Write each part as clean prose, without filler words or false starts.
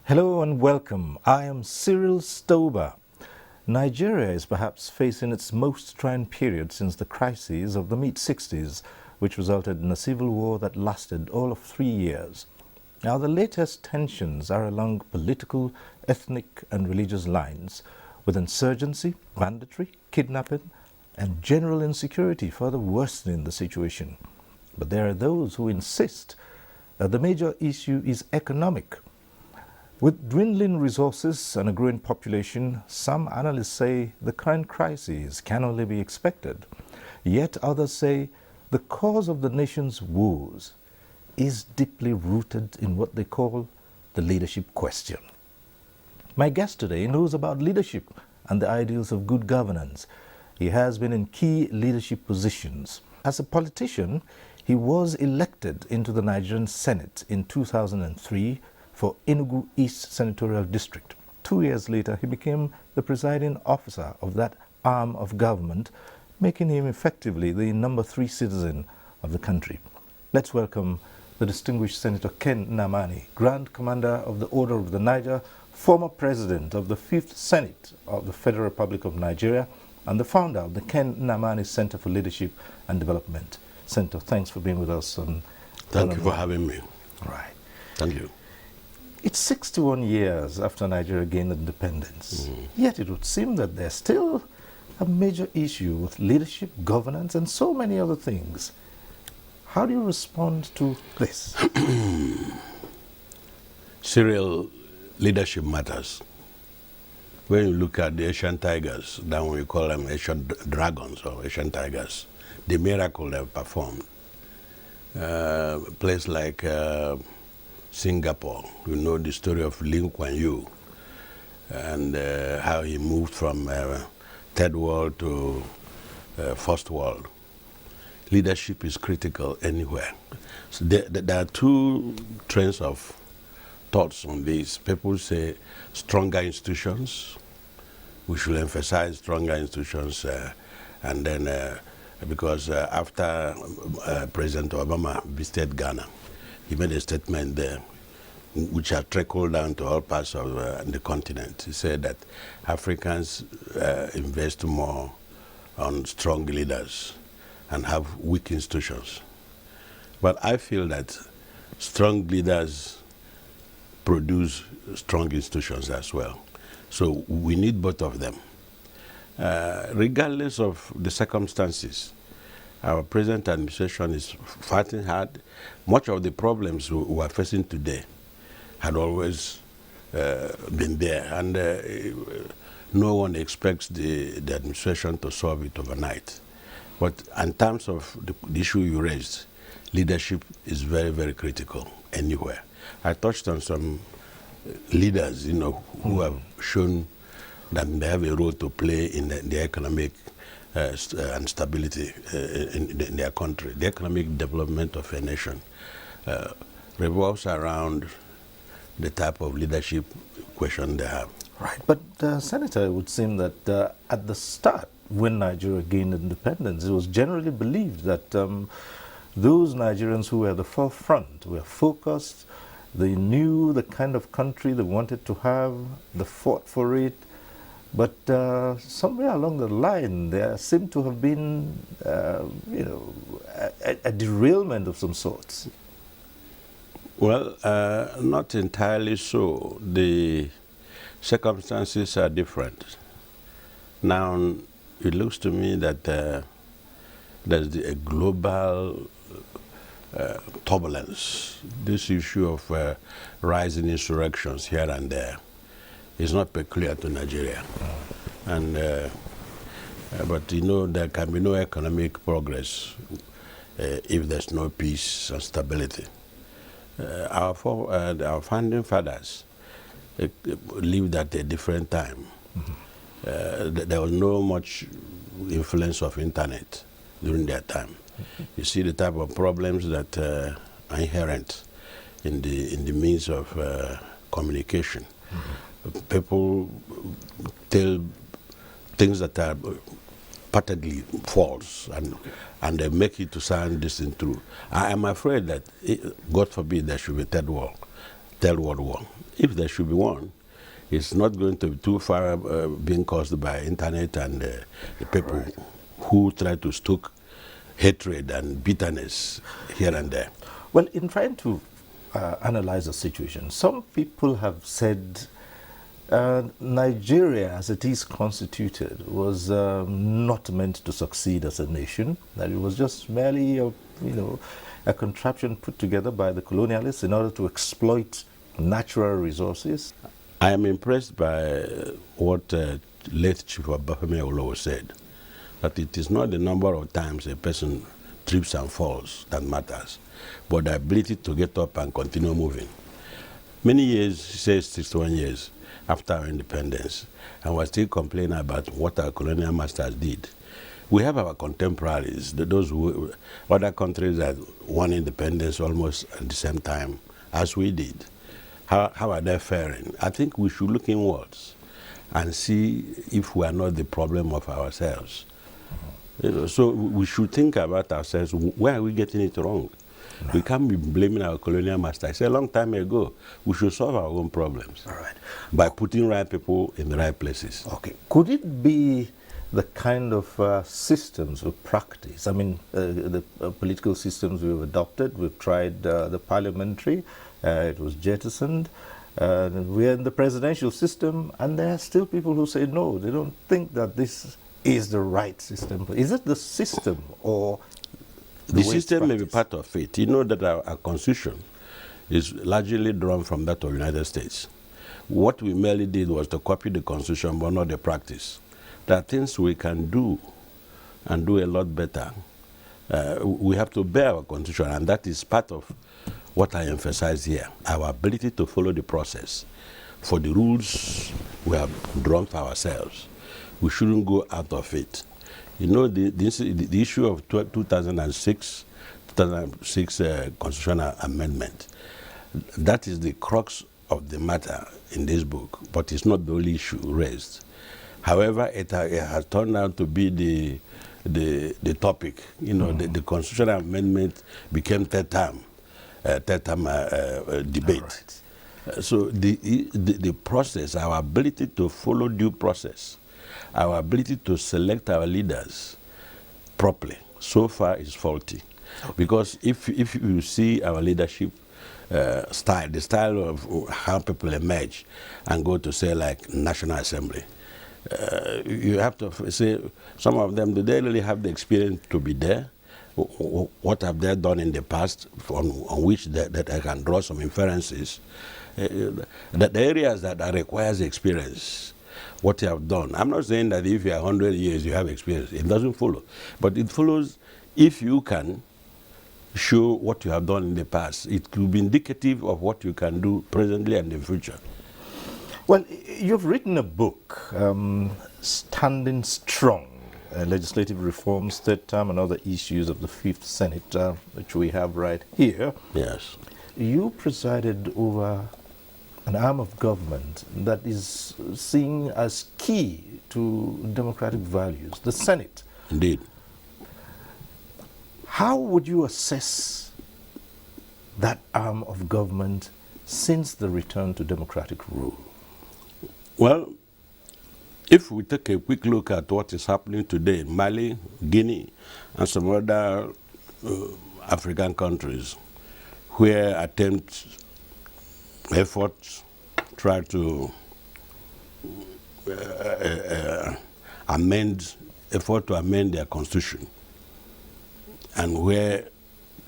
Hello and welcome. I am Cyril Stober. Nigeria is perhaps facing its most trying period since the crises of the mid-60s, which resulted in a civil war that lasted all of 3 years. Now, the latest tensions are along political, ethnic and religious lines, with insurgency, banditry, kidnapping and general insecurity further worsening the situation. But there are those who insist that the major issue is economic. With dwindling resources and a growing population, some analysts say the current crisis can only be expected. Yet others say the cause of the nation's woes is deeply rooted in what they call the leadership question. My guest today knows about leadership and the ideals of good governance. He has been in key leadership positions. As a politician, he was elected into the Nigerian Senate in 2003 for Enugu East Senatorial District. 2 years later, he became the presiding officer of that arm of government, making him effectively the number 3 citizen of the country. Let's welcome the distinguished Senator Ken Nnamani, Grand Commander of the Order of the Niger, former president of the 5th Senate of the Federal Republic of Nigeria, and the founder of the Ken Nnamani Center for Leadership and Development. Senator, thanks for being with us. Thank you for having me. All right. Thank you. It's 61 years after Nigeria gained independence, yet it would seem that there's still a major issue with leadership, governance, and so many other things. How do you respond to this? Serial leadership matters. When you look at the Asian tigers, then we call them Asian dragons or Asian tigers, the miracle they've performed. Place like Singapore, you know the story of Lee Kuan Yew and how he moved from third world to first world. Leadership is critical anywhere. So there are two trains of thoughts on this. People say stronger institutions. We should emphasize stronger institutions, and then because after President Obama visited Ghana, he made a statement there which had trickled down to all parts of the continent. He said that Africans invest more on strong leaders and have weak institutions. But I feel that strong leaders produce strong institutions as well. So we need both of them. Regardless of the circumstances, our present administration is fighting hard. Much of the problems we are facing today had always been there, and no one expects the administration to solve it overnight. But in terms of the issue you raised, leadership is very, very critical anywhere. I touched on some leaders, who have shown that they have a role to play in the economic and stability in their country. The economic development of a nation revolves around the type of leadership question they have. Right, but Senator, it would seem that at the start, when Nigeria gained independence, it was generally believed that those Nigerians who were at the forefront were focused, they knew the kind of country they wanted to have, they fought for it. But somewhere along the line, there seemed to have been, a derailment of some sorts. Well, not entirely so. The circumstances are different. Now, it looks to me that there's a global turbulence. This issue of rising insurrections here and there is not peculiar to Nigeria. And but you know, there can be no economic progress if there's no peace and stability. Our founding fathers lived at a different time. There was no much influence of internet during their time. You see the type of problems that are inherent in the means of communication. People tell things that are patently false, and they make it to sound distant true. I am afraid that, God forbid, there should be third world war. If there should be one, it's not going to be too far being caused by internet and the people who try to stoke hatred and bitterness here and there. Well, in trying to analyze the situation, some people have said Nigeria, as it is constituted, was not meant to succeed as a nation. That it was just merely a contraption put together by the colonialists in order to exploit natural resources. I am impressed by what late Chief Obafemi Awolowo said, that it is not the number of times a person trips and falls that matters, but the ability to get up and continue moving. Many years, he says 61 years, after our independence, and we're still complaining about what our colonial masters did. We have our contemporaries, other countries that won independence almost at the same time as we did. How are they faring? I think we should look inwards and see if we are not the problem of ourselves. So we should think about ourselves. Where are we getting it wrong? No. We can't be blaming our colonial masters. A long time ago, we should solve our own problems by putting right people in the right places. Okay. Could it be the kind of systems we practice? I mean, the political systems we've adopted, we've tried the parliamentary, it was jettisoned. We're in the presidential system, and there are still people who say no, they don't think that this is the right system. Is it the system or the system may be part of it. You know that our constitution is largely drawn from that of the United States. What we merely did was to copy the constitution, but not the practice. There are things we can do and do a lot better. We have to bear our constitution, and that is part of what I emphasize here, our ability to follow the process. For the rules we have drawn for ourselves, we shouldn't go out of it. You know, the issue of 2006 constitutional amendment, that is the crux of the matter in this book, but it's not the only issue raised. However, it has turned out to be the topic. You know, the constitutional amendment became third term debate. Right. So the process, our ability to follow due process, our ability to select our leaders properly, so far is faulty. Okay. Because if you see our leadership style, the style of how people emerge and go to, say, like National Assembly, you have to say, some of them, do they really have the experience to be there? What have they done in the past on which that I can draw some inferences? The areas that requires experience, what you have done. I'm not saying that if you are 100 years, you have experience. It doesn't follow. But it follows if you can show what you have done in the past. It will be indicative of what you can do presently and in the future. Well, you've written a book, Standing Strong, Legislative Reforms, Third Term, and Other Issues of the Fifth Senate, which we have right here. Yes. You presided over an arm of government that is seen as key to democratic values, the Senate. Indeed. How would you assess that arm of government since the return to democratic rule? Well, if we take a quick look at what is happening today in Mali, Guinea, and some other African countries, where efforts try to amend their constitution, and where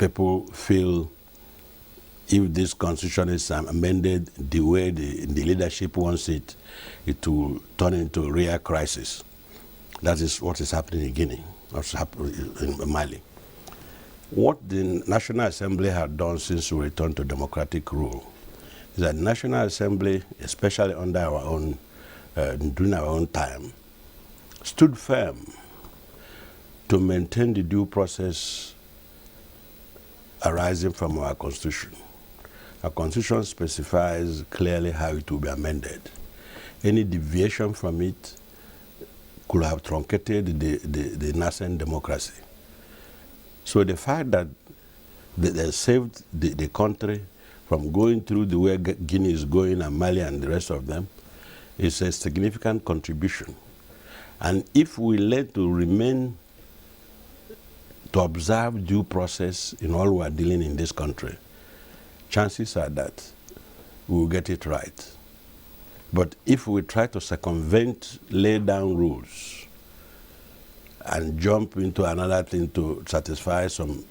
people feel if this constitution is amended the way the leadership wants it, it will turn into a real crisis. That is what is happening in Guinea, what's happening in Mali. What the National Assembly had done since we returned to democratic rule is that the National Assembly, especially under our own, during our own time, stood firm to maintain the due process arising from our Constitution. Our Constitution specifies clearly how it will be amended. Any deviation from it could have truncated the nascent democracy. So the fact that they saved the country from going through the way Guinea is going and Mali and the rest of them is a significant contribution. And if we learn to remain to observe due process in all we are dealing in this country, chances are that we will get it right. But if we try to circumvent, lay down rules, and jump into another thing to satisfy some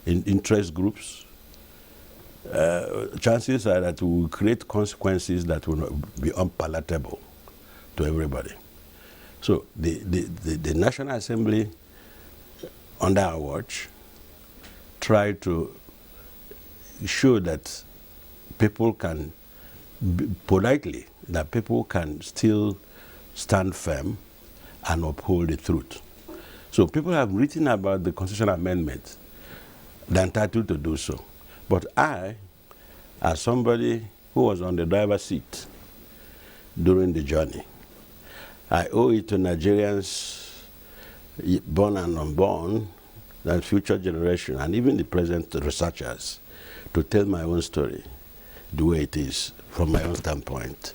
interest groups, chances are that we will create consequences that will not be unpalatable to everybody. So the National Assembly, under our watch, tried to show that people can, politely, that people can still stand firm and uphold the truth. So people have written about the constitutional amendment. They're entitled to do so. But I, as somebody who was on the driver's seat during the journey, I owe it to Nigerians, born and unborn, the future generation, and even the present researchers, to tell my own story the way it is from my own standpoint,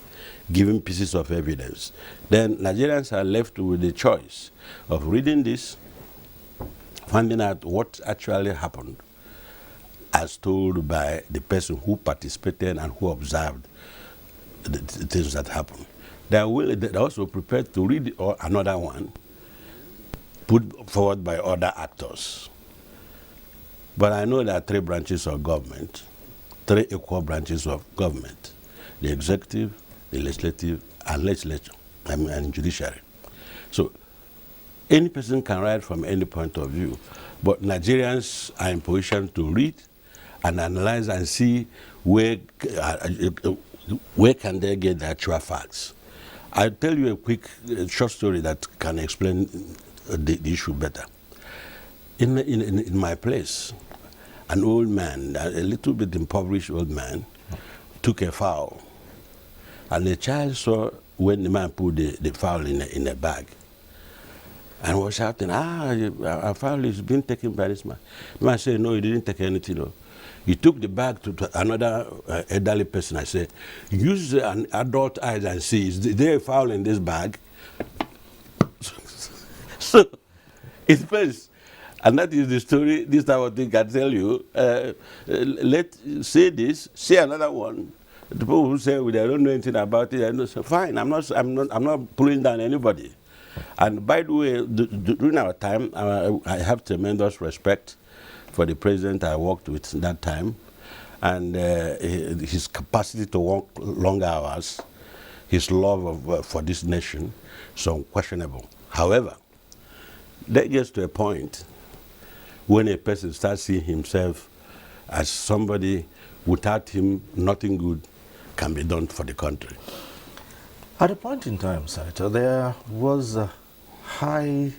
giving pieces of evidence. Then Nigerians are left with the choice of reading this, finding out what actually happened, as told by the person who participated and who observed the things that happened. They're also prepared to read another one put forward by other actors. But I know there are three branches of government, three equal branches of government: the executive, the legislative, and judiciary. So any person can write from any point of view, but Nigerians are in position to read and analyze and see where can they get the actual facts. I'll tell you a quick short story that can explain the issue better. In my place, an old man, a little bit impoverished old man, took a fowl. And the child saw when the man put the fowl in a bag and was shouting, our fowl is being taken by this man. The man said, no, he didn't take anything. No. He took the bag to another elderly person. I said, use an adult eyes and see, is there a fowl in this bag? So it first, and that is the story, this type of thing can tell you. Say this, say another one. The people who say, well, they don't know anything about it, I know, so fine, I'm not pulling down anybody. And by the way, during our time, I have tremendous respect for the president I worked with that time, and his capacity to work long hours, his love for this nation, so unquestionable. However, that gets to a point when a person starts seeing himself as somebody without him, nothing good can be done for the country. At a point in time, Senator, there was a high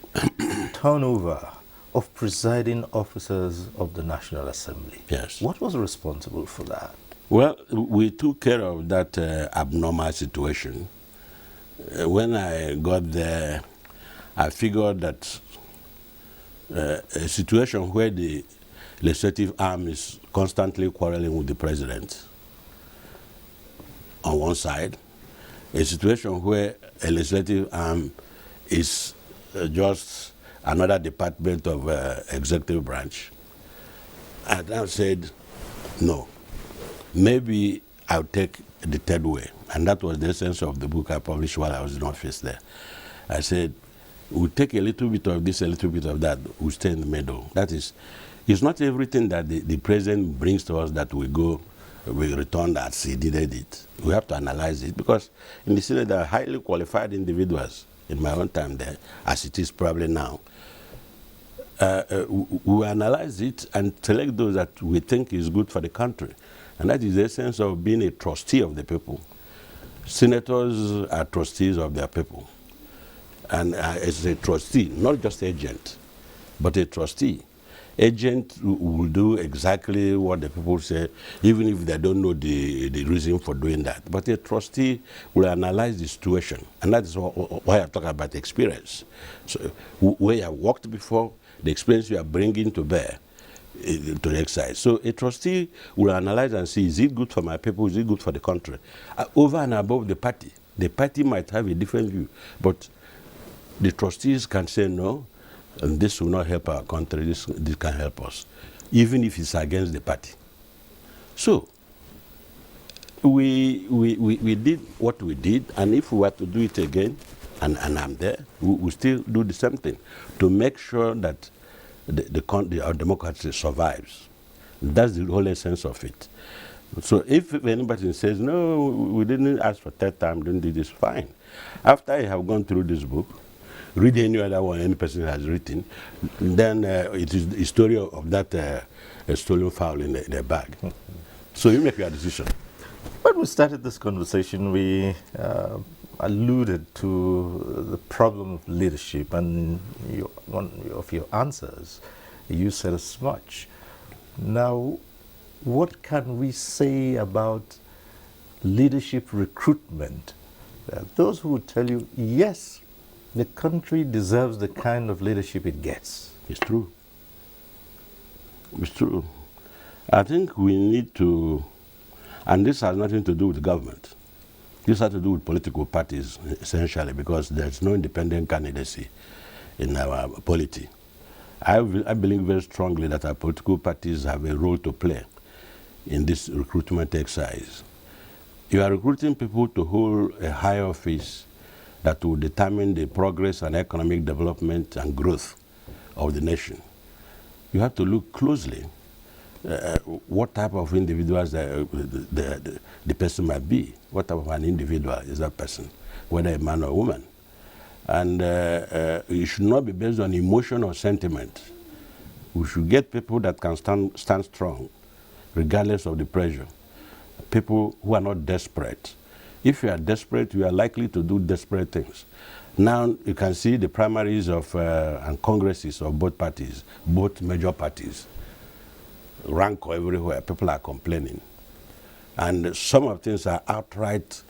turnover of presiding officers of the National Assembly. Yes. What was responsible for that? Well, we took care of that abnormal situation. When I got there, I figured that a situation where the legislative arm is constantly quarreling with the president on one side, a situation where a legislative arm is just another department of executive branch. I then said, no, maybe I'll take the third way. And that was the essence of the book I published while I was in office there. I said, we'll take a little bit of this, a little bit of that, we'll stay in the middle. That is, It's not everything that the president brings to us that we return as he did it. We have to analyze it, because in the Senate there are highly qualified individuals in my own time there, as it is probably now. We analyze it and select those that we think is good for the country. And that is the essence of being a trustee of the people. Senators are trustees of their people. And as a trustee, not just agent, but a trustee. Agent will do exactly what the people say, even if they don't know the reason for doing that. But a trustee will analyze the situation. And that is why I talk about experience. So where you have worked before, the experience you are bringing to bear to the exercise. So a trustee will analyze and see, is it good for my people, is it good for the country? Over and above the party. The party might have a different view, but the trustees can say no, and this will not help our country, this can help us, even if it's against the party. So, we did what we did, and if we were to do it again, and I'm there, we still do the same thing, to make sure that our democracy survives. That's the whole essence of it. So if anybody says, no, we didn't ask for third time, didn't do this, fine. After I have gone through this book, read any other one any person has written, then it is the story of that stolen fowl in the bag. Mm-hmm. So you make your decision. When we started this conversation, we alluded to the problem of leadership, and one of your answers, you said as much. Now, what can we say about leadership recruitment? Those who would tell you, yes, the country deserves the kind of leadership it gets. It's true. It's true. I think we need to, and this has nothing to do with the government. This has to do with political parties, essentially, because there's no independent candidacy in our polity. I believe very strongly that our political parties have a role to play in this recruitment exercise. You are recruiting people to hold a high office that will determine the progress and economic development and growth of the nation. You have to look closely what type of individuals the person might be. What type of an individual is that person, whether a man or a woman. And it should not be based on emotion or sentiment. We should get people that can stand strong, regardless of the pressure. People who are not desperate. If you are desperate, you are likely to do desperate things. Now you can see the primaries of and congresses of both parties, both major parties, rancor everywhere. People are complaining. And some of things are outright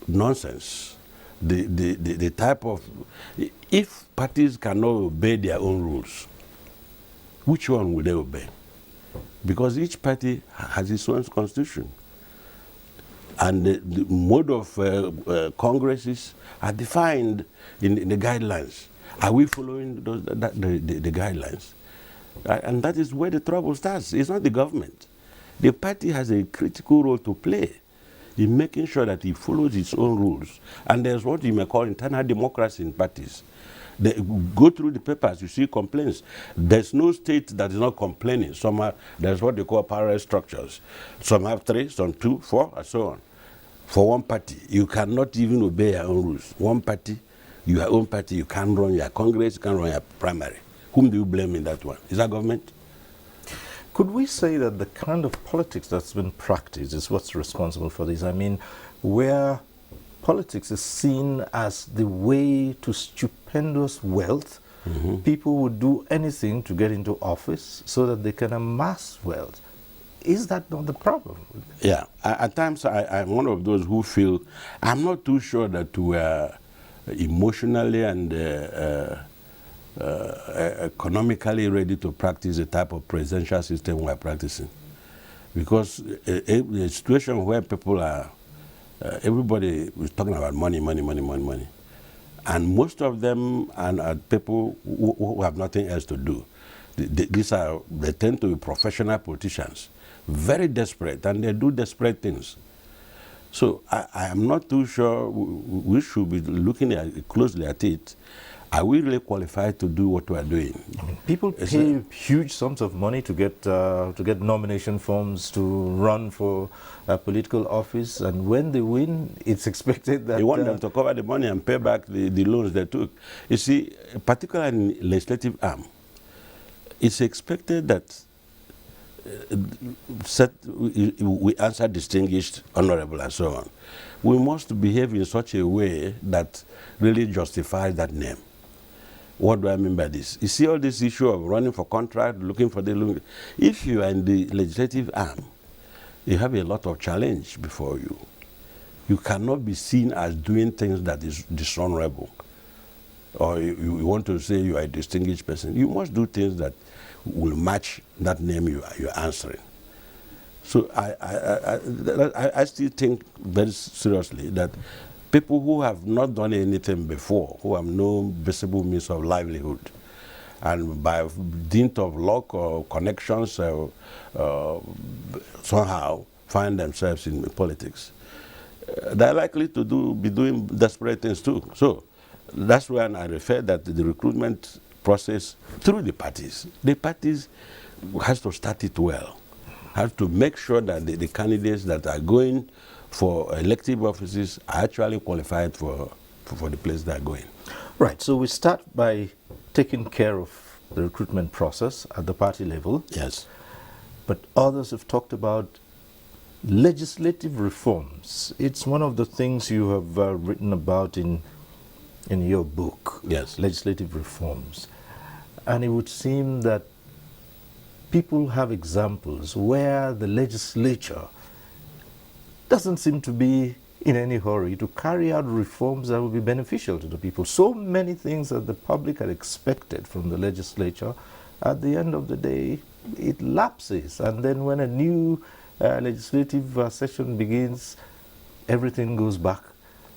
nonsense. The type of, if parties cannot obey their own rules, which one will they obey? Because each party has its own constitution. And the mode of congresses are defined in the guidelines. Are we following the guidelines? And that is where the trouble starts. It's not the government. The party has a critical role to play in making sure that it follows its own rules. And there's what you may call internal democracy in parties. They go through the papers, you see complaints. There's no state that is not complaining. There's what they call parallel structures. Some have 3, some 2, 4, and so on. For one party, you cannot even obey your own rules. One party, your own party, you can't run your Congress, you can't run your primary. Whom do you blame in that one? Is that government? Could we say that the kind of politics that's been practiced is what's responsible for this? I mean, where politics is seen as the way to stupendous wealth, people would do anything to get into office so that they can amass wealth. Is that not the problem? Yeah, at times I'm one of those who feel, I'm not too sure that we are emotionally and economically ready to practice the type of presidential system we are practicing. Because a situation where people are, everybody is talking about money. And most of them are people who have nothing else to do. They tend to be professional politicians, very desperate, and they do desperate things. So I am not too sure we should be looking closely at it Are we really qualified to do what we are doing? I mean, people pay huge sums of money to get nomination forms to run for a political office, and when they win, it's expected that You want them to cover the money and pay back the loans they took. You see, particularly in legislative arm, it's expected that we answer distinguished, honorable, and so on. We must behave in such a way that really justifies that name. What do I mean by this? You see all this issue of running for contract, looking for the... If you are in the legislative arm, you have a lot of challenge before you. You cannot be seen as doing things that is dishonorable. Or you want to say you are a distinguished person. You must do things that will match that name you are answering. So I still think very seriously that people who have not done anything before, who have no visible means of livelihood, and by dint of luck or connections somehow find themselves in politics, they're likely to be doing desperate things too. So that's when I refer that the recruitment process through the parties has to start it well, have to make sure that the candidates that are going for elective offices are actually qualified for the place they're going. Right, so we start by taking care of the recruitment process at the party level. Yes. But others have talked about legislative reforms. It's one of the things you have written about in your book. Yes. Legislative reforms. And it would seem that people have examples where the legislature doesn't seem to be in any hurry to carry out reforms that will be beneficial to the people. So many things that the public had expected from the legislature, at the end of the day, it lapses. And then when a new legislative session begins, everything goes back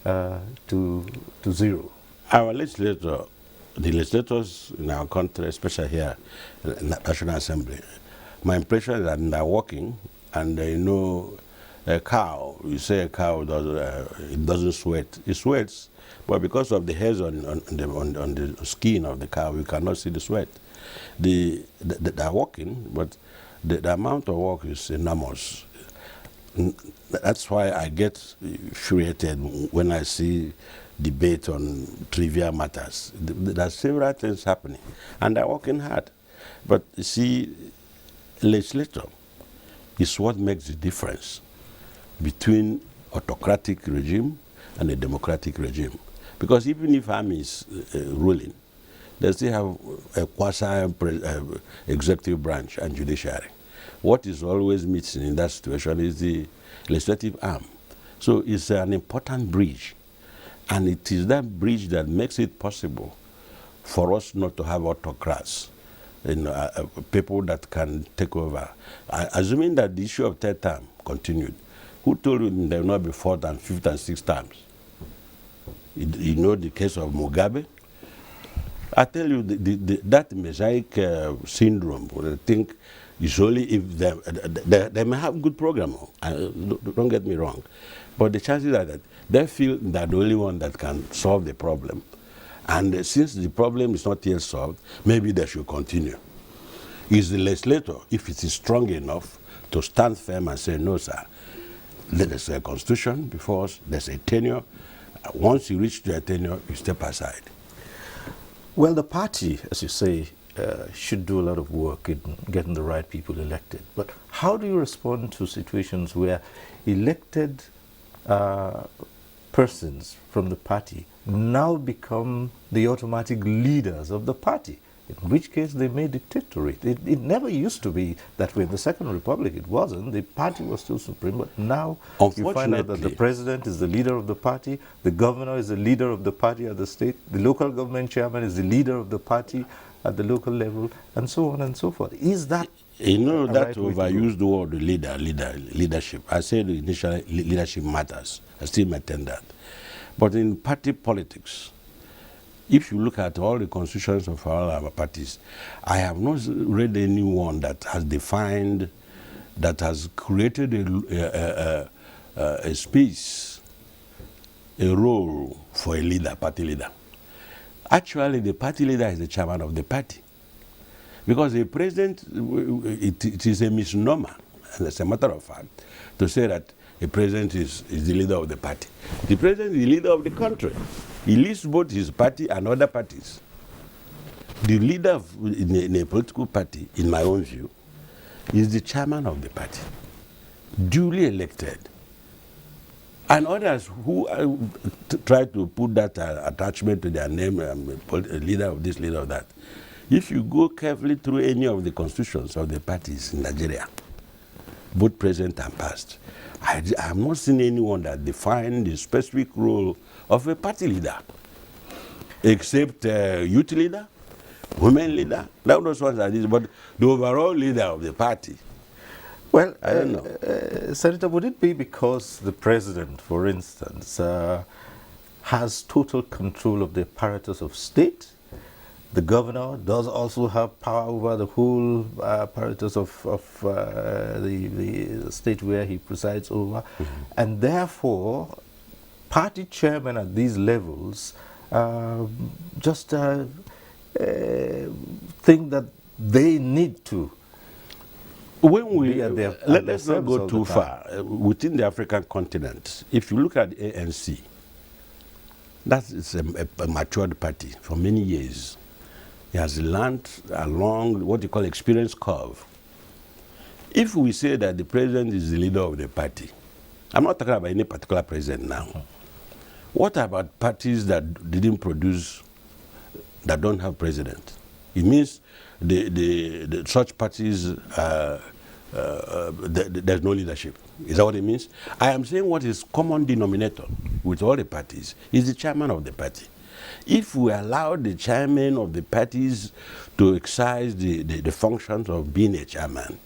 to zero. Our legislator, the legislators in our country, especially here in the National Assembly, my impression is that they're working and they know a cow, you say a cow it doesn't sweat. It sweats, but because of the hairs on the skin of the cow, you cannot see the sweat. They're working, but the amount of work is enormous. That's why I get infuriated when I see debate on trivial matters. There are several things happening, and they're working hard. But you see, legislature is what makes the difference between autocratic regime and a democratic regime. Because even if army is ruling, they still have a quasi-executive branch and judiciary. What is always missing in that situation is the legislative arm. So it's an important bridge. And it is that bridge that makes it possible for us not to have autocrats, people that can take over. Assuming that the issue of third term continued, who told you there will not be fourth and fifth and sixth terms? You know the case of Mugabe? I tell you, that mosaic syndrome, I think, is only if they may have good program. Don't get me wrong. But the chances are that they feel they're the only one that can solve the problem. And since the problem is not yet solved, maybe they should continue. Is the legislator, if it is strong enough, to stand firm and say, no, sir, there's a constitution before us, there's a tenure. Once you reach the tenure, you step aside. Well, the party, as you say, should do a lot of work in getting the right people elected. But how do you respond to situations where elected persons from the party now become the automatic leaders of the party? In which case they may dictatorate. It never used to be that way. In the Second Republic, it wasn't. The party was still supreme, but now you find out that the president is the leader of the party, the governor is the leader of the party at the state, the local government chairman is the leader of the party at the local level, and so on and so forth. Is that that overused word, leadership. I said initially leadership matters. I still maintain that. But in party politics, if you look at all the constitutions of all our parties, I have not read any one that has defined, that has created a space, a role for a leader, party leader. Actually, the party leader is the chairman of the party. Because the president, it is a misnomer, and as a matter of fact, to say that a president is the leader of the party. The president is the leader of the country. He leads both his party and other parties. The leader in a political party, in my own view, is the chairman of the party, duly elected. And others who try to put that attachment to their name, leader of this, leader of that. If you go carefully through any of the constitutions of the parties in Nigeria, both present and past, I have not seen anyone that defined the specific role of a party leader, except youth leader, women leader, those ones are this, but the overall leader of the party. Well, I don't know. Senator, would it be because the president, for instance, has total control of the apparatus of state? The governor does also have power over the whole apparatus of the state where he presides over. Mm-hmm. And therefore, party chairmen at these levels just think that they need to. When let's not go too far. Within the African continent, if you look at the ANC, that is a matured party for many years. He has learned along what you call experience curve. If we say that the president is the leader of the party, I'm not talking about any particular president now. What about parties that didn't produce, that don't have president? It means the such parties, there's no leadership. Is that what it means? I am saying what is common denominator with all the parties is the chairman of the party. If we allow the chairman of the parties to exercise the functions of being a chairman,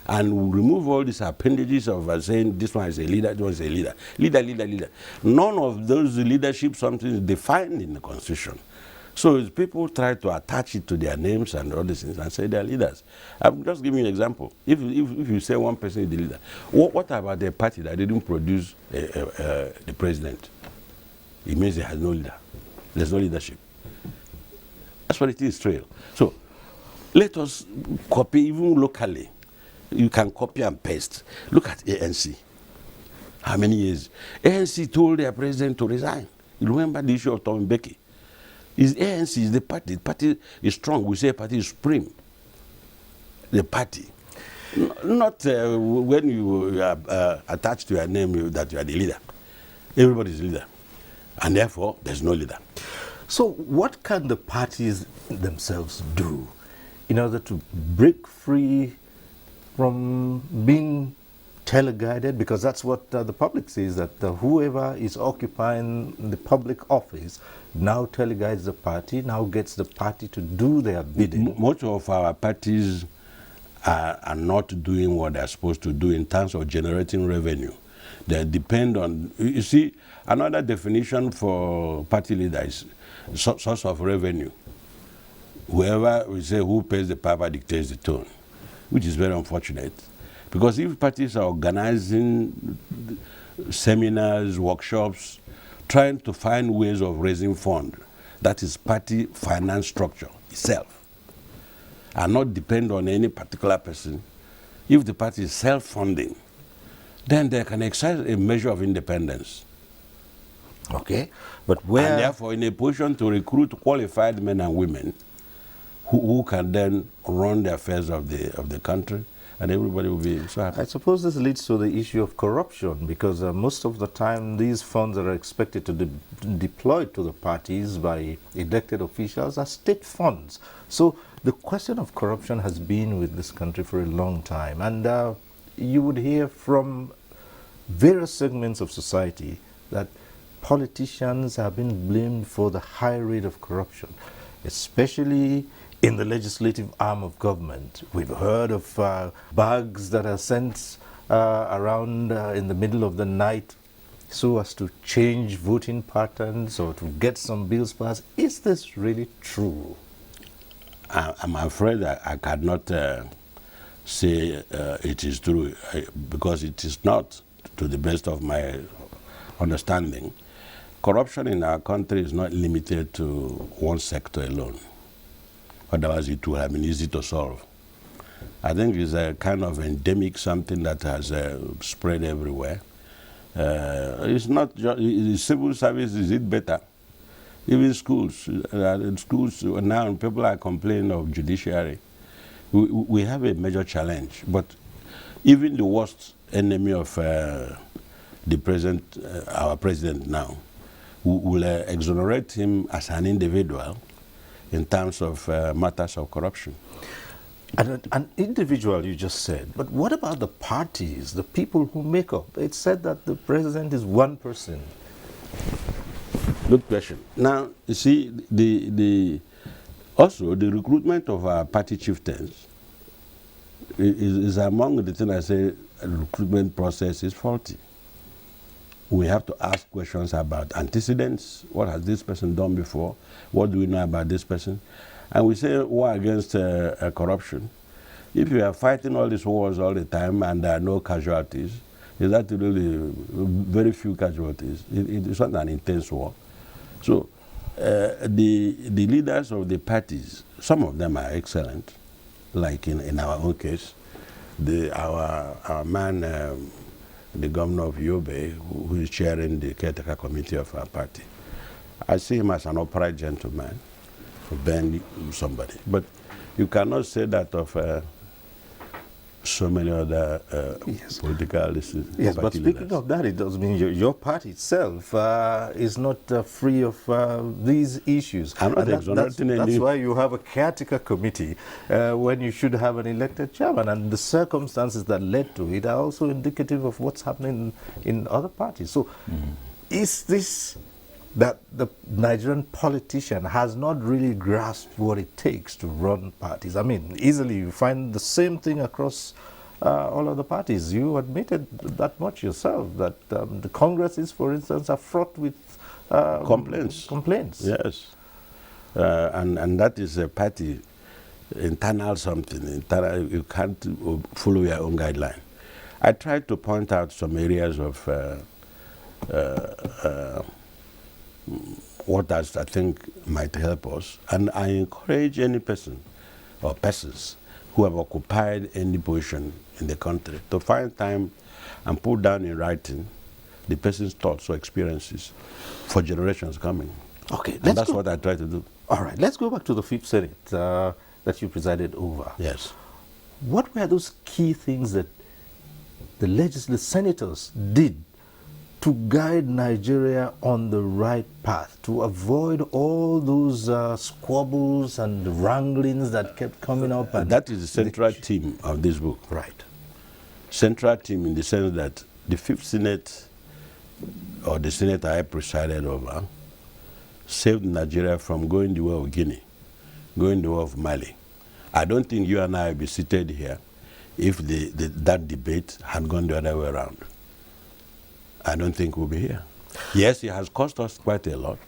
and we remove all these appendages of saying this one is a leader, this one is a leader, leader, none of those leadership something is defined in the constitution. So people try to attach it to their names and all these things and say they're leaders. I'm just giving you an example. If you say one person is the leader, what about the party that didn't produce the president? It means it has no leader. There's no leadership. That's what it is, trail. So let us copy, even locally. You can copy and paste. Look at ANC. How many years? ANC told their president to resign. You remember the issue of Tom Mbeki? Is ANC is the party. The party is strong. We say party is supreme. The party. Not when you attach to your name that you are the leader. Everybody is leader. And therefore, there's no leader. So what can the parties themselves do in order to break free from being teleguided? Because that's what the public says, that whoever is occupying the public office now teleguides the party, now gets the party to do their bidding. Most of our parties are not doing what they're supposed to do in terms of generating revenue. They depend on, you see, another definition for party leader is source of revenue. Whoever we say who pays the piper dictates the tone, which is very unfortunate. Because if parties are organizing seminars, workshops, trying to find ways of raising funds, that is party finance structure itself, and not depend on any particular person. If the party is self-funding, then they can exercise a measure of independence. Okay, but where... And therefore in a position to recruit qualified men and women who can then run the affairs of the country, and everybody will be so happy. I suppose this leads to the issue of corruption, because most of the time these funds that are expected to be deployed to the parties by elected officials are state funds. So the question of corruption has been with this country for a long time, and you would hear from various segments of society that politicians have been blamed for the high rate of corruption, especially in the legislative arm of government. We've heard of bags that are sent around in the middle of the night so as to change voting patterns or to get some bills passed. Is this really true? I'm afraid I cannot say it is true, because it is not, to the best of my understanding. corruption in our country is not limited to one sector alone. Otherwise, it would have been easy to solve. I think it's a kind of endemic, something that has spread everywhere. It's not just civil service. Is it better? Even schools. In schools now, people are complaining of judiciary. We have a major challenge. But even the worst enemy of the present, our president now, will exonerate him as an individual in terms of matters of corruption. An individual, you just said, but what about the parties, the people who make up? It's said that the president is one person. Good question. Now, you see, also the recruitment of our party chieftains is among the things I say the recruitment process is faulty. We have to ask questions about antecedents. What has this person done before? What do we know about this person? And we say war against corruption. If you are fighting all these wars all the time and there are no casualties, is that really very few casualties? It's not an intense war. So the leaders of the parties, some of them are excellent, like in our own case. Our man, the governor of Yobe, who is chairing the caretaker committee of our party, I see him as an upright gentleman. Ben somebody. But you cannot say that of so many other political leaders. Yes, but speaking of that, it does mean your party itself is not free of these issues. I'm not exonerating any. That's why you have a caretaker committee when you should have an elected chairman. And the circumstances that led to it are also indicative of what's happening in other parties. So is this that the Nigerian politician has not really grasped what it takes to run parties? I mean, easily you find the same thing across all of the parties. You admitted that much yourself, that the Congresses, for instance, are fraught with complaints. Yes. And that is a party, internal something. You can't follow your own guideline. I tried to point out some areas of what I think might help us. And I encourage any person or persons who have occupied any position in the country to find time and put down in writing the person's thoughts or experiences for generations coming. Okay, and that's what I try to do. All right, let's go back to the Fifth Senate that you presided over. Yes. What were those key things that the senators did to guide Nigeria on the right path, to avoid all those squabbles and wranglings that kept coming up? And that is the central theme of this book. Right. Central theme in the sense that the Fifth Senate, or the Senate I presided over, saved Nigeria from going the way of Guinea, going the way of Mali. I don't think you and I would be seated here if that debate had gone the other way around. I don't think we'll be here. Yes, it has cost us quite a lot.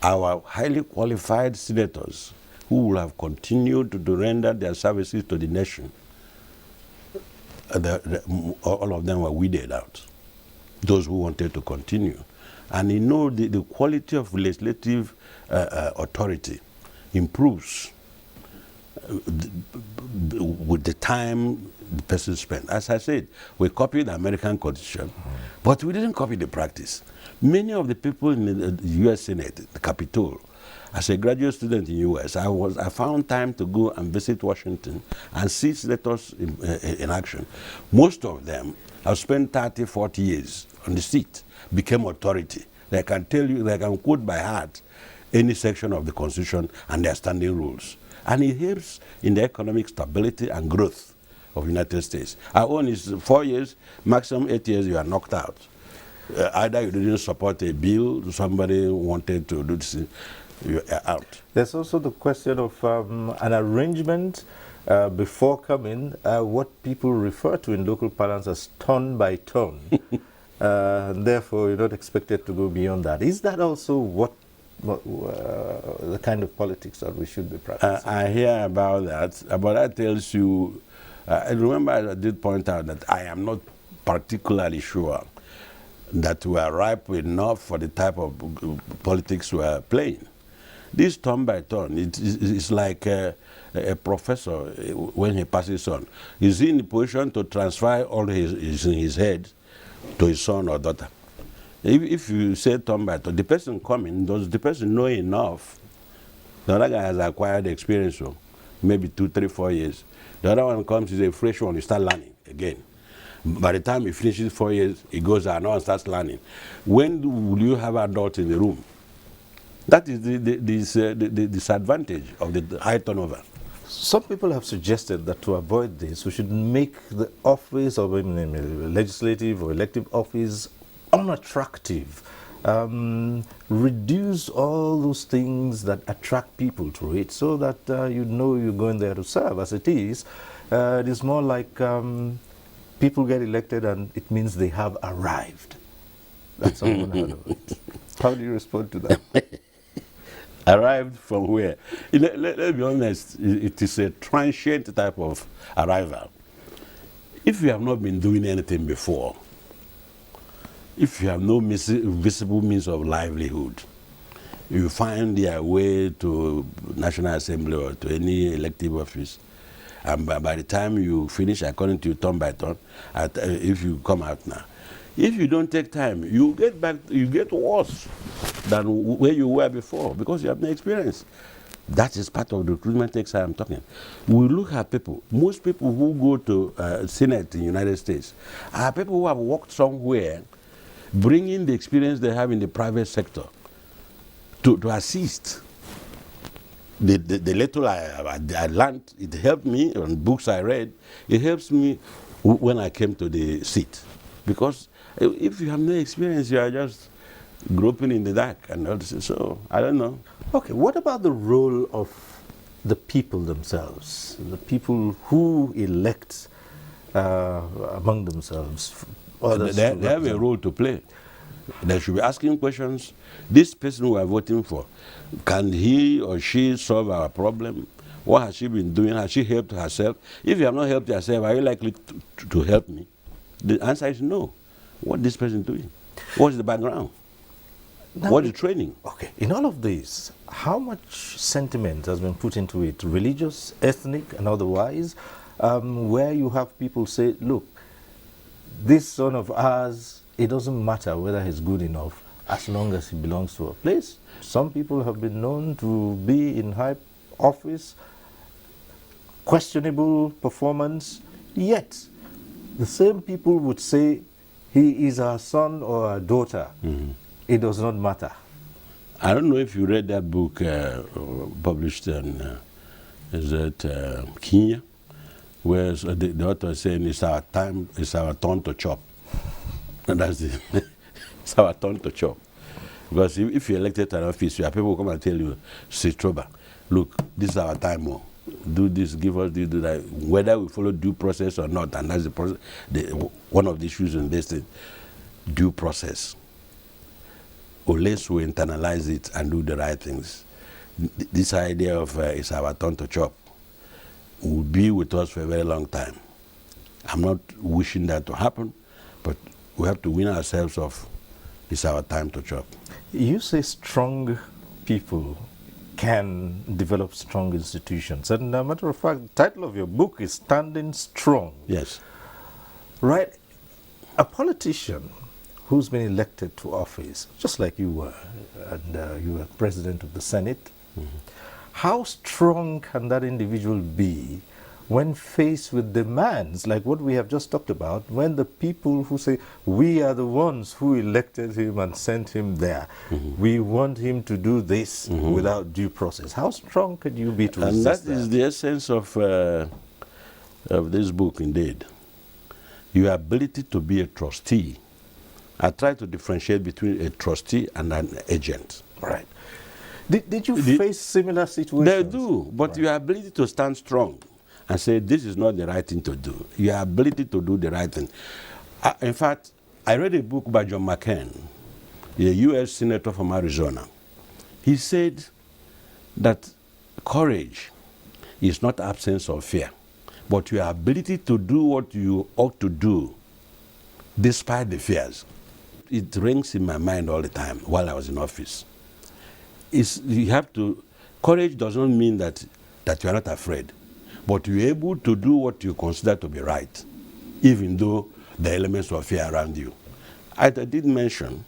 Our highly qualified senators who will have continued to render their services to the nation, all of them were weeded out, those who wanted to continue. And you know the quality of legislative authority improves with the time the person spent. As I said, we copied the American Constitution, but we didn't copy the practice. Many of the people in the U.S. Senate, the Capitol, as a graduate student in the U.S., I found time to go and visit Washington and see senators in action. Most of them have spent 30, 40 years on the seat, became authority. They can tell you, they can quote by heart any section of the Constitution and their standing rules. And it helps in the economic stability and growth of the United States. Our own is 4 years, maximum 8 years, you are knocked out. Either you didn't support a bill, somebody wanted to do this, you are out. There's also the question of an arrangement before coming, what people refer to in local parlance as turn by turn. Therefore, you're not expected to go beyond that. Is that also the kind of politics that we should be practicing? I hear about that, but that tells you, I remember I did point out that I am not particularly sure that were ripe enough for the type of politics we are playing. This turn by turn, it's like a professor when he passes on. Is he in the position to transfer all his in his head to his son or daughter? If you say turn by turn, the person coming, does the person know enough? The other guy has acquired experience, so maybe 2, 3, 4 years. The other one comes, he's a fresh one, he start learning again. By the time he finishes 4 years, he goes out and starts learning. When will you have adults in the room? That is the disadvantage of the high turnover. Some people have suggested that to avoid this, we should make the office of a legislative or elective office unattractive. Reduce all those things that attract people to it so that you know you're going there to serve. As it is more like people get elected and it means they have arrived. That's someone heard of it. How do you respond to that? Arrived from where? Let's be honest, it is a transient type of arrival. If you have not been doing anything before, if you have no visible means of livelihood, you find your way to National Assembly or to any elective office, and by the time you finish, according to turn by turn, if you come out now, if you don't take time, you get worse than where you were before because you have no experience. That is part of the recruitment exercise I'm talking. We look at people. Most people who go to Senate in the United States are people who have worked somewhere, bringing the experience they have in the private sector to assist. The little I learned, it helped me on books I read. It helps me when I came to the seat. Because if you have no experience, you are just groping in the dark and all this. So, I don't know. Okay, what about the role of the people themselves? The people who elect among themselves? They have a role to play. They should be asking questions. This person we are voting for, can he or she solve our problem? What has she been doing? Has she helped herself? If you have not helped yourself, are you likely to help me? The answer is no. What is this person doing? What's the background? Now, what is the training? Okay, in all of this, how much sentiment has been put into it, religious, ethnic, and otherwise, where you have people say, look, this son of ours, it doesn't matter whether he's good enough as long as he belongs to a place. Some people have been known to be in high office, questionable performance, yet the same people would say he is our son or our daughter. Mm-hmm. It does not matter. I don't know if you read that book published in Kenya, where the author is saying it's our turn to chop. And that's it. It's our turn to chop. Because if you're elected to an office, you have people who come and tell you, Sitroba, look, this is our time. Do this, give us this, do that. Whether we follow due process or not, and that's the process. One of the issues in this thing, due process. Unless we internalize it and do the right things, this idea of it's our turn to chop will be with us for a very long time. I'm not wishing that to happen, but we have to win ourselves of it's our time to chop. You say strong people can develop strong institutions. And as a matter of fact, the title of your book is Standing Strong. Yes. Right? A politician who's been elected to office, just like you were, and you were president of the Senate, mm-hmm. How strong can that individual be when faced with demands like what we have just talked about, when the people who say, we are the ones who elected him and sent him there, mm-hmm. we want him to do this mm-hmm. without due process. How strong can you be to resist that? And that is the essence of this book, indeed. Your ability to be a trustee. I try to differentiate between a trustee and an agent. Right. Did you face similar situations? They do, but right. Your ability to stand strong and say, this is not the right thing to do. Your ability to do the right thing. In fact, I read a book by John McCain, a U.S. Senator from Arizona. He said that courage is not absence of fear, but your ability to do what you ought to do despite the fears. it rings in my mind all the time while I was in office. Courage does not mean that you are not afraid, but you're able to do what you consider to be right, even though the elements of fear around you. I did mention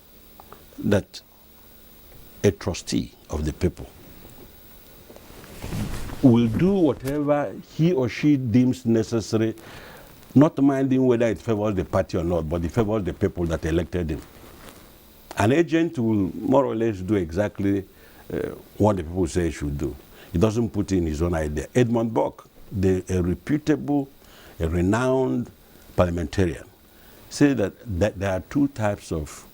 that a trustee of the people will do whatever he or she deems necessary, not minding whether it favors the party or not, but it favors the people that elected him. An agent will more or less do exactly what the people say he should do. He doesn't put in his own idea. Edmund Burke, a reputable, a renowned parliamentarian, said that there are two types of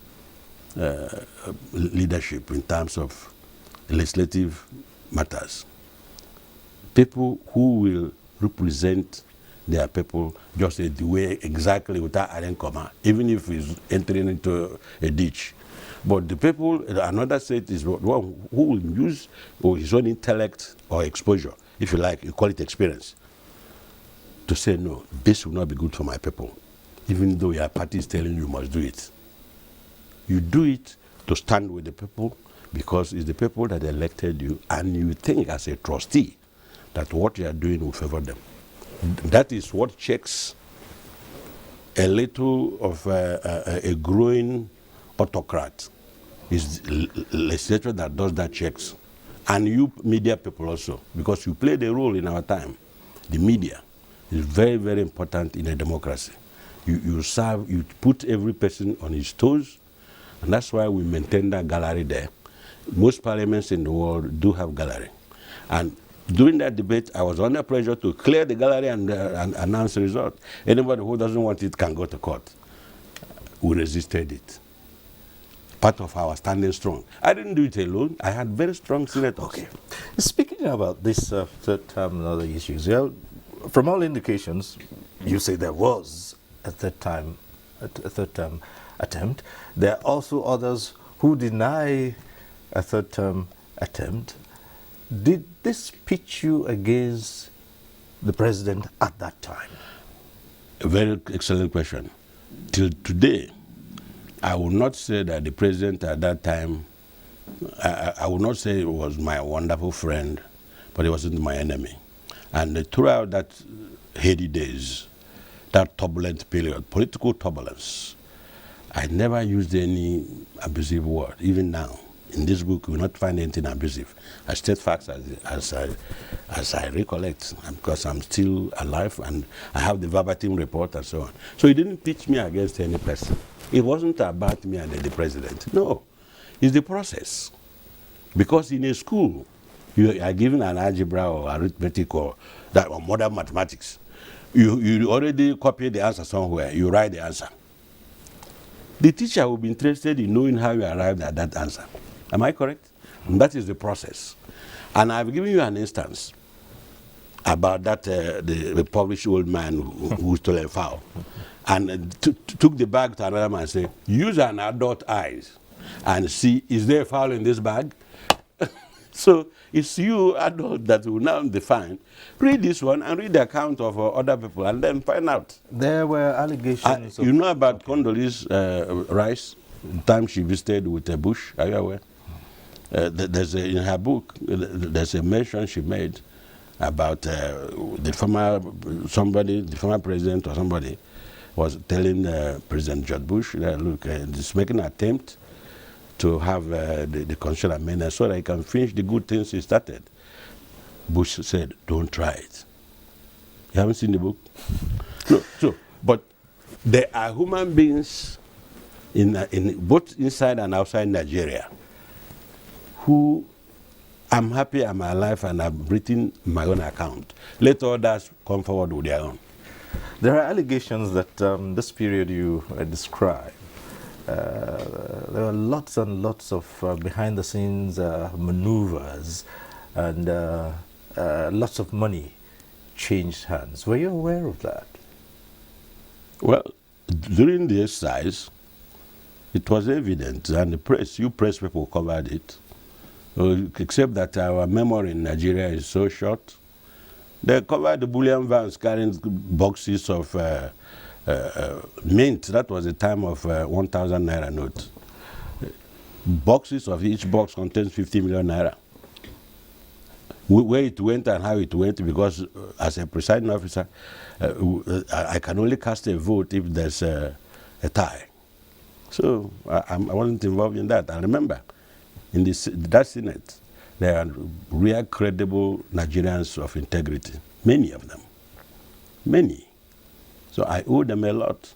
leadership in terms of legislative matters. People who will represent their people just the way exactly without adding comma, even if he's entering into a ditch. But the people, another set is one who will use his own intellect or exposure, if you like, you call it experience, to say, no, this will not be good for my people, even though your party is telling you must do it. You do it to stand with the people because it's the people that elected you, and you think as a trustee that what you are doing will favor them. That is what checks a little of a growing autocrat. Is legislature that does that checks. And you media people also, because you played a role in our time. The media is very, very important in a democracy. You put every person on his toes, and that's why we maintain that gallery there. Most parliaments in the world do have gallery. And during that debate, I was under pressure to clear the gallery and announce the result. Anybody who doesn't want it can go to court. We resisted it. Part of our standing strong. I didn't do it alone. I had very strong senators. Okay. Speaking about this third term and other issues, from all indications, you say there was a third term attempt. There are also others who deny a third term attempt. Did this pitch you against the president at that time? A very excellent question. Till today, I would not say that the president at that time, I would not say he was my wonderful friend, but he wasn't my enemy. And throughout that heady days, that turbulent period, political turbulence, I never used any abusive word. Even now, in this book, you will not find anything abusive. I state facts as I recollect, because I'm still alive and I have the verbatim report and so on. So he didn't pitch me against any person. It wasn't about me and the president. No, it's the process. Because in a school, you are given an algebra or arithmetic or modern mathematics. You already copy the answer somewhere. You write the answer. The teacher will be interested in knowing how you arrived at that answer. Am I correct? And that is the process. And I've given you an instance about that the published old man who stole a fowl. And took the bag to another man and said, use an adult eyes and see, is there a fowl in this bag? So it's you, adult, that will now define. Read this one and read the account of other people and then find out. There were allegations. You know about Condoleezza Rice, the time she visited with a bush, are you aware? In her book, there's a mention she made about the former president or somebody was telling President George Bush, look, he's making an attempt to have the constitutional amendment so that he can finish the good things he started. Bush said, don't try it. You haven't seen the book? No. But there are human beings in both inside and outside Nigeria who I'm happy I'm alive and I've written my own account. Let others come forward with their own. There are allegations that this period you describe, there were lots and lots of behind-the-scenes maneuvers and lots of money changed hands. Were you aware of that? Well, during the exercise, it was evident, and the press, you press people covered it, except that our memory in Nigeria is so short. They covered the bullion vans carrying boxes of mint. That was the time of 1,000 naira note. Boxes of each box contains 50 million naira. Where it went and how it went, because as a presiding officer, I can only cast a vote if there's a tie. So I wasn't involved in that. I remember in that Senate, there are real credible Nigerians of integrity, many of them, many. So I owe them a lot.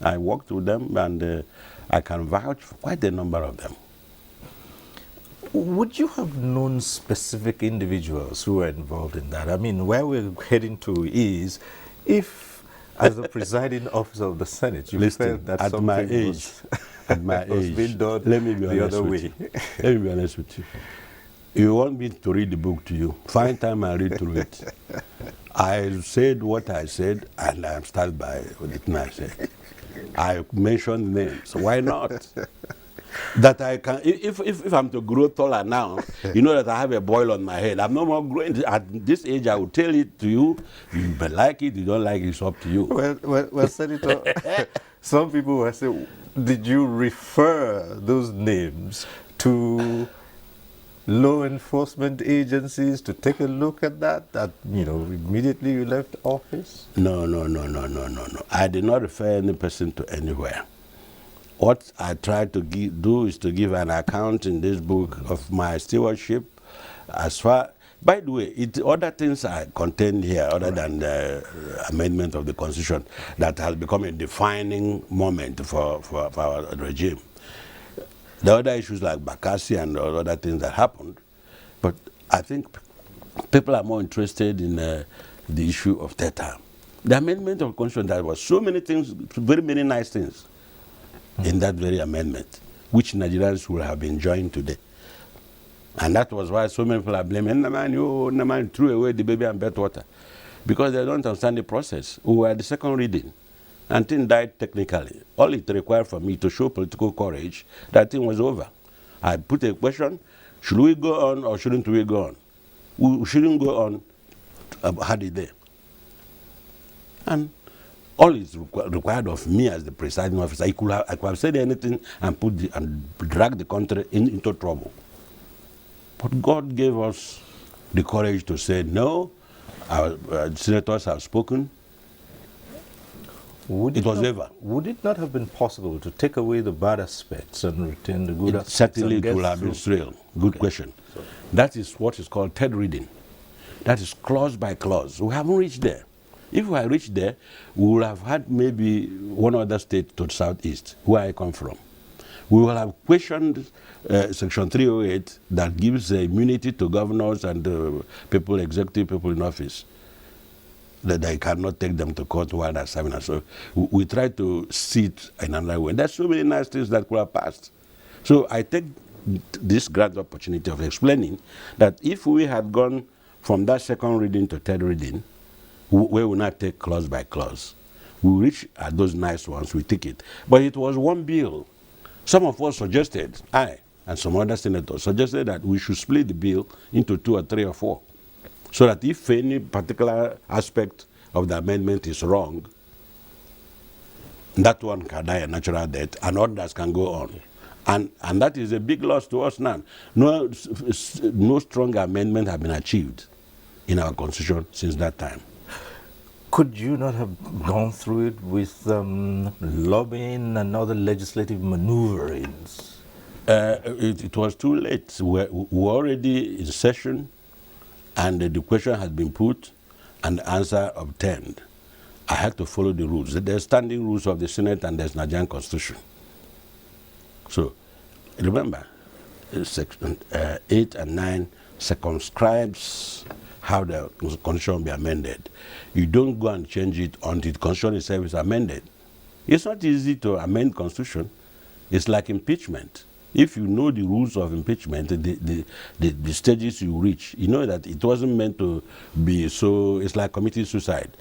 I worked with them, and I can vouch for quite a number of them. Would you have known specific individuals who were involved in that? I mean, where we're heading to is, if, as the presiding officer of the Senate, you felt that at something my age, was being done let me be the other way. Let me be honest with you. You want me to read the book to you? Find time and read through it. I said what I said, and I'm still by the thing I said. I mentioned names. Why not? That I can, if I'm to grow taller now, you know that I have a boil on my head. I'm no more growing. At this age, I will tell it to you. You like it, you don't like it, it's up to you. Well, Senator, some people will say, did you refer those names to law enforcement agencies to take a look at that, immediately you left office? No. I did not refer any person to anywhere. What I tried to do is to give an account in this book of my stewardship. By the way, other things are contained here other than the amendment of the Constitution that has become a defining moment for our regime. The other issues like Bakassi and other things that happened, but I think people are more interested in the issue of third term. The amendment of the Constitution, there was so many things, very many nice things in that very amendment, which Nigerians will have been enjoying today. And that was why so many people are blaming Nnamani threw away the baby and bathwater, because they don't understand the process. We were at the second reading, and thing died technically. All it required for me to show political courage, that thing was over. I put a question: should we go on or shouldn't we go on? We shouldn't go on. Had it there, and all is required of me as the presiding officer. I could have said anything and drag the country into trouble. But God gave us the courage to say no. Our senators have spoken. Would it not have been possible to take away the bad aspects and retain the good aspects? Certainly it would have been real. Good question. So that is what is called third reading. That is clause by clause. We haven't reached there. If we had reached there, we would have had maybe one other state to the southeast, where I come from. We will have questioned Section 308 that gives immunity to governors and executive people in office, that they cannot take them to court while they're serving us. So we try to see it in another way. There's so many nice things that could have passed. So I take this grand opportunity of explaining that if we had gone from that second reading to third reading, we will not take clause by clause. We reach at those nice ones, we take it. But it was one bill. Some of us suggested, I and some other senators suggested that we should split the bill into 2 or 3 or 4. So that if any particular aspect of the amendment is wrong, that one can die a natural death and others can go on. And that is a big loss to us now. No strong amendment has been achieved in our constitution since that time. Could you not have gone through it with lobbying and other legislative maneuverings? It was too late. We were already in session, and the question had been put and the answer obtained. I had to follow the rules. There's standing rules of the Senate and there's Nigerian Constitution. So remember, Section 8 and 9 circumscribes how the Constitution will be amended. You don't go and change it until the Constitution itself is amended. It's not easy to amend Constitution. It's like impeachment. If you know the rules of impeachment, the stages you reach, you know that it wasn't meant to be so, it's like committing suicide.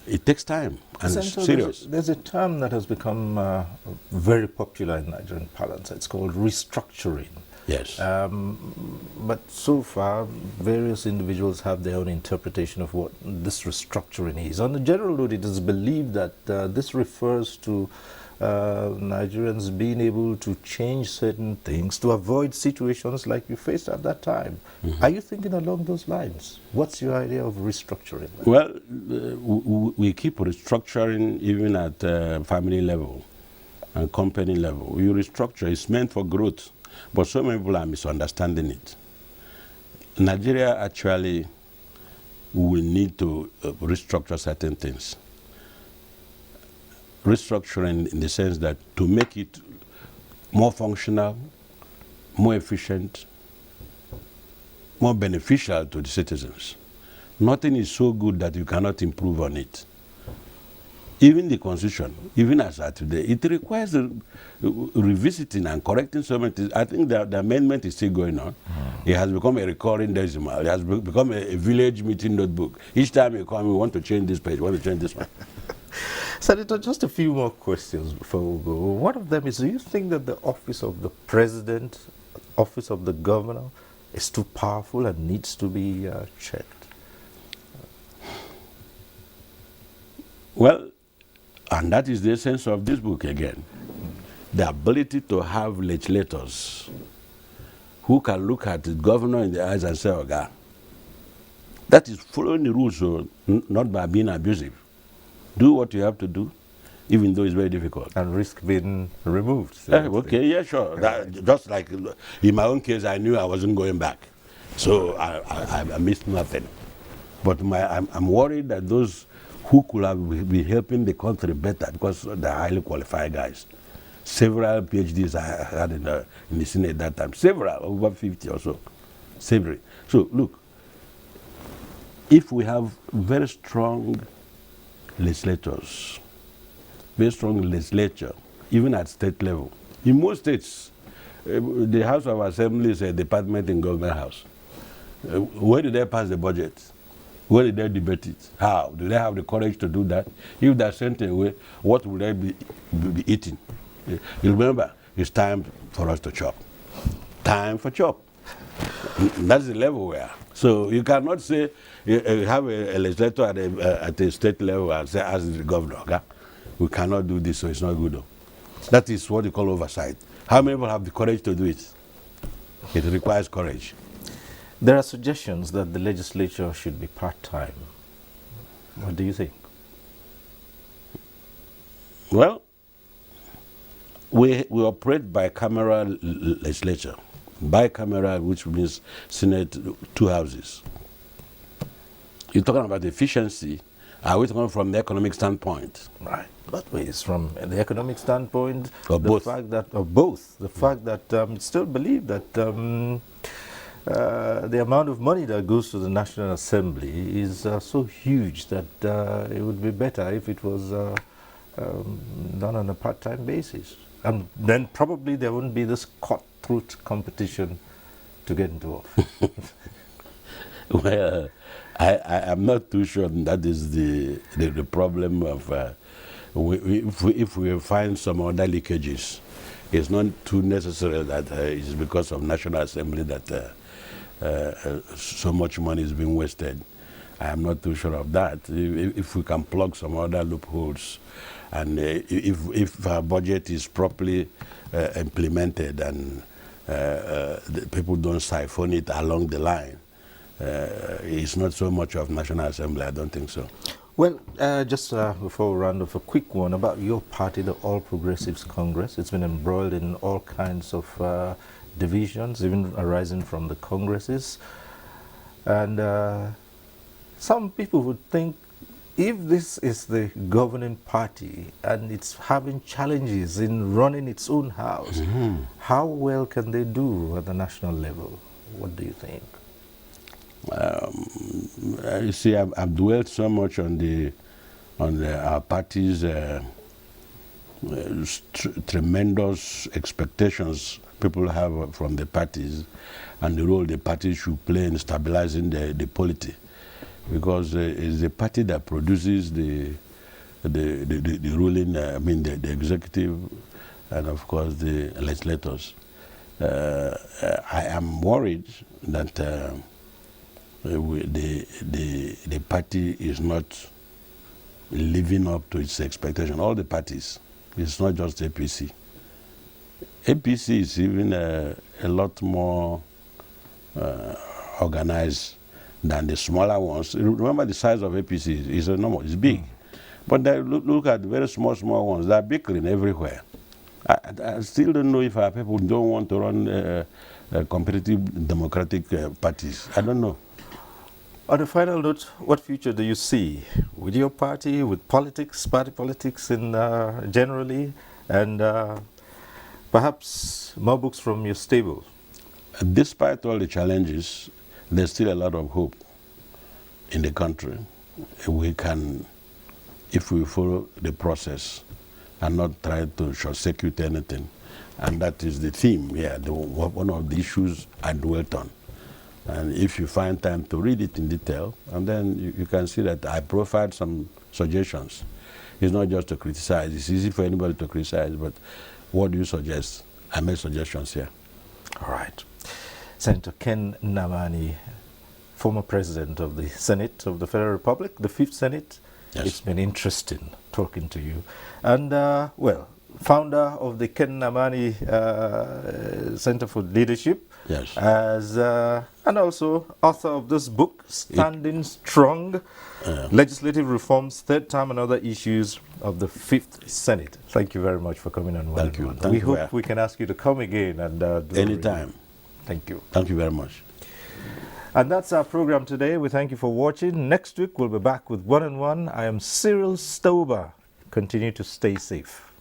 It takes time and it's serious. There's a term that has become very popular in Nigerian parlance. It's called restructuring. Yes. But so far, various individuals have their own interpretation of what this restructuring is. On the general note, it is believed that this refers to Nigerians being able to change certain things to avoid situations like you faced at that time. Are you thinking along those lines? What's your idea of restructuring? Well, we keep restructuring even at family level and company level. You restructure, it's meant for growth, but so many people are misunderstanding it. Nigeria actually will need to restructure certain things. Restructuring in the sense that to make it more functional, more efficient, more beneficial to the citizens. Nothing is so good that you cannot improve on it. Even the Constitution, even as at today, it requires revisiting and correcting so many things. I think the amendment is still going on. It has become a recurring decimal. It has become a village meeting notebook. Each time you come, we want to change this page, we want to change this one. Senator, just a few more questions before we go. One of them is, do you think that the office of the president, office of the governor, is too powerful and needs to be checked? Well, and that is the essence of this book again. The ability to have legislators who can look at the governor in the eyes and say, "Okay, that is following the rules, so not by being abusive. Do what you have to do, even though it's very difficult." And risk being removed. Okay, yeah, sure. Just like in my own case, I knew I wasn't going back. So I missed nothing. But I'm worried that those who could have been helping the country better, because they're highly qualified guys. Several PhDs I had in the Senate that time. Several, over 50 or so. Several. So look, if we have very strong legislators, very strong legislature, even at state level. In most states, the House of Assembly is a department in government house. Where did they pass the budget? Where did they debate it? How? Do they have the courage to do that? If they're sent away, what will they be eating? You remember, it's time for us to chop. Time for chop. That's the level we are. So you cannot say, you have a legislator at a state level and say, as the governor, okay? We cannot do this, so it's not good. That is what you call oversight. How many people have the courage to do it? It requires courage. There are suggestions that the legislature should be part-time. What do you think? Well, we operate bicameral legislature. Bicameral, which means Senate, two houses. You're talking about efficiency. Are we talking from the economic standpoint? Right. But it's from the economic standpoint, Or the both? fact that, or both, the fact that still believe that the amount of money that goes to the National Assembly is so huge that it would be better if it was done on a part-time basis. And then probably there wouldn't be this cutthroat competition to get into office. Well, I'm not too sure that is the problem of if we find some other leakages. It's not too necessary that it's because of National Assembly that so much money is being wasted. I'm not too sure of that. If we can plug some other loopholes, and if our budget is properly implemented and the people don't siphon it along the line, it's not so much of National Assembly. I don't think so. Well, just before we round off, a quick one about your party, the All Progressives Congress. It's been embroiled in all kinds of divisions, even arising from the congresses. And some people would think, if this is the governing party and it's having challenges in running its own house, how well can they do at the national level? What do you think? You see, I've dwelt so much on our party's tremendous expectations people have from the parties and the role the party should play in stabilizing the polity, because it's the party that produces the ruling, the executive, and of course the legislators. I am worried that the party is not living up to its expectation. All the parties, it's not just APC. APC is even a lot more organized than the smaller ones. Remember, the size of APC is enormous, it's big. But look at the very small ones, they're bickering everywhere. I still don't know if our people don't want to run competitive democratic parties. I don't know. On a final note, what future do you see with your party, with politics, party politics in generally, and perhaps more books from your stable? Despite all the challenges, there's still a lot of hope in the country. We can, if we follow the process and not try to short-circuit anything, and that is the theme here, one of the issues I dwelt on. And if you find time to read it in detail, and then you can see that I profiled some suggestions. It's not just to criticize. It's easy for anybody to criticize, but what do you suggest? I made suggestions here. All right. Senator Ken Nnamani, former president of the Senate of the Federal Republic, the Fifth Senate. Yes. It's been interesting talking to you. And, well, founder of the Ken Nnamani Center for Leadership. Yes. And also author of this book, Standing Strong, Legislative Reforms, Third Term and Other Issues of the Fifth Senate. Thank you very much for coming on. Thank you. We hope we can ask you to come again. And do anytime. Thank you. Thank you very much. And that's our program today. We thank you for watching. Next week, we'll be back with One on One. I am Cyril Stober. Continue to stay safe.